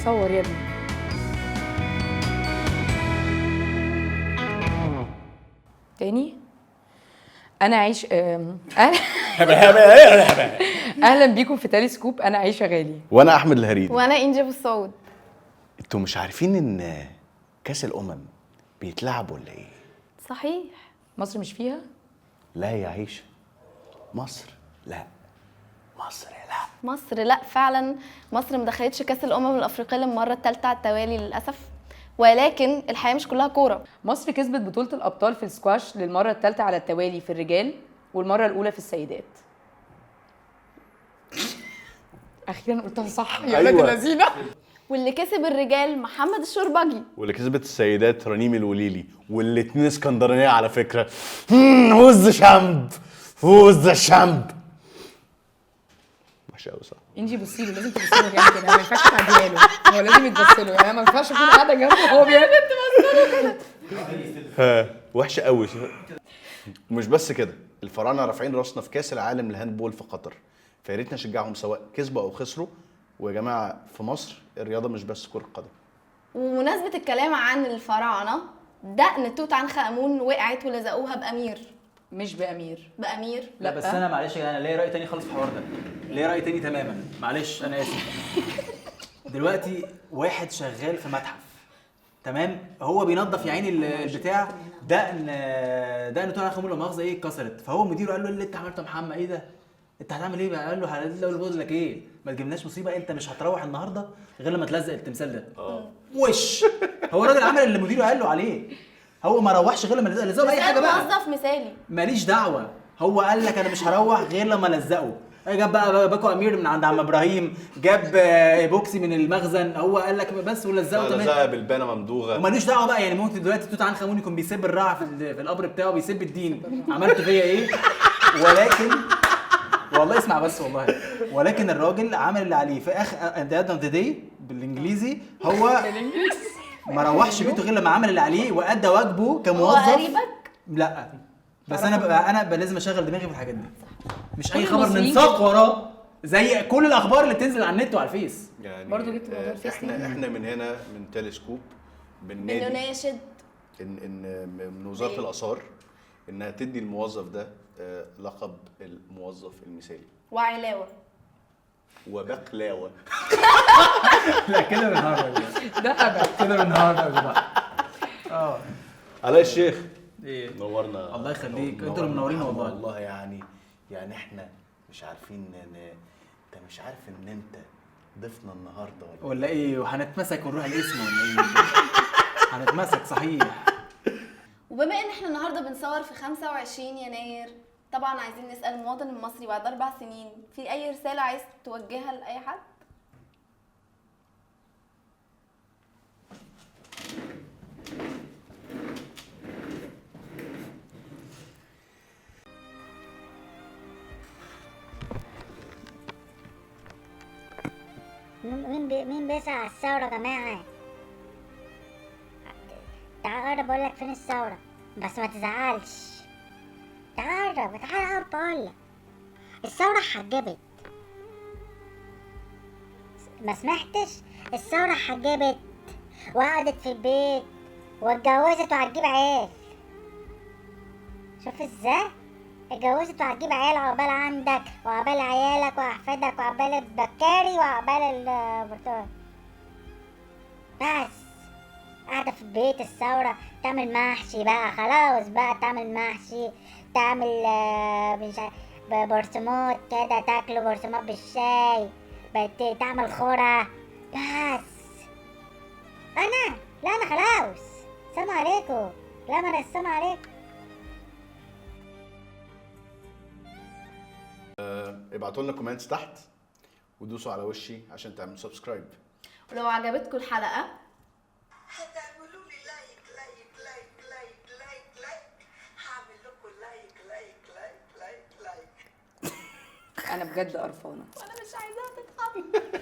صور يا ابني. تاني انا عايش اهلا بيكم في تلسكوب. انا عايشه غالي وانا احمد الهريدي وانا انجي بالصوت. انتوا مش عارفين ان كاس الامم بيتلعب ولا ايه؟ صحيح. مصر مش فيها؟ لا يا عيشه، مصر لا، مصر لا، مصر لا فعلا. مصر ما دخلتش كاس الامم الافريقيه للمره الثالثه على التوالي للاسف، ولكن الحياه مش كلها كوره. مصر كسبت بطوله الابطال في السكواش للمره الثالثه على التوالي في الرجال والمره الاولى في السيدات. اخيرا قلتها صح يا ولاد اللذينه. واللي كسب الرجال محمد الشربجي، واللي كسبت السيدات رنيم الوليلي، والاتنين اسكندرانيه على فكره. فوز شامب، فوز شامب. ماشي قوي صح. انجي بصي له، لازم تبصي له جنب كده، ما ينفعش تعديها له، هو لازم يتبص له، يعني ما ينفعش اكون قاعده جنبه وهو بيعمل وحشه قوي. ومش بس كده، الفراعنه رافعين راسنا في كاس العالم للهاندبول في قطر، فيا ريت نشجعهم سواء كسبوا او خسروا. ويا جماعه في مصر الرياضه مش بس كره قدم. ومناسبه الكلام عن الفراعنه، دقن توت عنخ امون وقعت ولزقوها بامير. مش بامير. بامير. لا بس انا معلش انا ليا راي تاني خالص في الحوار ده، ليا راي تاني تماما، معلش انا اسف. دلوقتي واحد شغال في متحف، تمام، هو بينظف يا عيني البتاع، دقن توت عنخ امون لا مؤاخذه ايه اتكسرت، فهو مديره قال له اللي انت عملته يا محمد ايه ده؟ انت هتعمل ايه بقى؟ قال له بقول لك ايه، ما تجيبناش مصيبه، انت مش هتروح النهارده غير لما تلزق التمثال ده. وش هو الراجل عمل اللي مديره قال له عليه، هو ما روحش غير لما لزقه باي حاجه بقى. موظف مثالي ماليش دعوه، هو قال لك انا مش هروح غير لما الزقه. جاب بقى باكو امير من عند عم ابراهيم، جاب بوكسي من المخزن، هو قال لك بس ولزقه تمام. لزقها بالبانه ممدوغه ومالوش دعوه بقى، يعني ممكن دلوقتي توت عنخ امون يكون بيسب الرعى في القبر بتاعه، بيسب الدين، عملت فيا ايه؟ ولكن والله اسمع بس والله، ولكن الراجل عمل اللي عليه في اخر end of the day بالانجليزي، هو ما روحش بيته غير لما عمل اللي عليه وادى واجبه كموظف. هو قريبك؟ لا بس انا بقى لازم اشغل دماغي في الحاجات دي، مش اي كل خبر المصريين ننساق وراه زي كل الاخبار اللي بتنزل على النت وعلى الفيس. يعني برضو جبت موضوع الفيس. احنا من هنا من تلسكوب بالنادي بنناشد ان من وزاره الاثار انها تدي الموظف ده لقب الموظف المثالي وعلاوه وبقلاوه. لا كده بنهار ده هبل كده بنهار بقى. علاء الشيخ ايه نورنا. الله يخليك، انتوا اللي منورين والله. والله يعني احنا مش عارفين انت مش عارف ان انت ضيفنا النهارده ولا ايه؟ وهنتمسك ونروح الاسم ولا ايه؟ هنتمسك صحيح. وبما ان احنا النهارده بنصور في 25 يناير، طبعا عايزين نسال المواطن المصري بعد 4 سنين، في اي رساله عايز توجهها لاي حد؟ مين بيسعى على الثورة يا جماعة؟ تعال قرب اقولك فين الثورة، بس ما تزعلش. تعال قرب اقولك الثورة حجبت. ما سمعتش؟ الثورة حجبت وقعدت في البيت واتجوزت وهتجيب عيال. شوف ازاي اتجوزت وهتجيب عيال، عقبال عندك وعقبال عيالك واحفادك وعقبال البكاري وعقبال البرتقال. بس قاعدة في البيت الثورة، تعمل محشي بقى خلاص بقى، تعمل محشي، تعمل برسمات كده، تاكلوا برسمات بالشاي، تعمل خورة. بس لا انا خلاص، سلام عليكم. لا ما انا السلام عليكم. ابعتوا لنا كومنتس تحت ودوسوا على وشي عشان تعملوا سبسكرايب. ولو عجبتكم الحلقه هتعملوا لي لايك لايك لايك لايك لايك لايك، هعمل لكم لايك لايك لايك لايك لايك. انا بجد قرفانه. وانا مش عايزاها تتحط.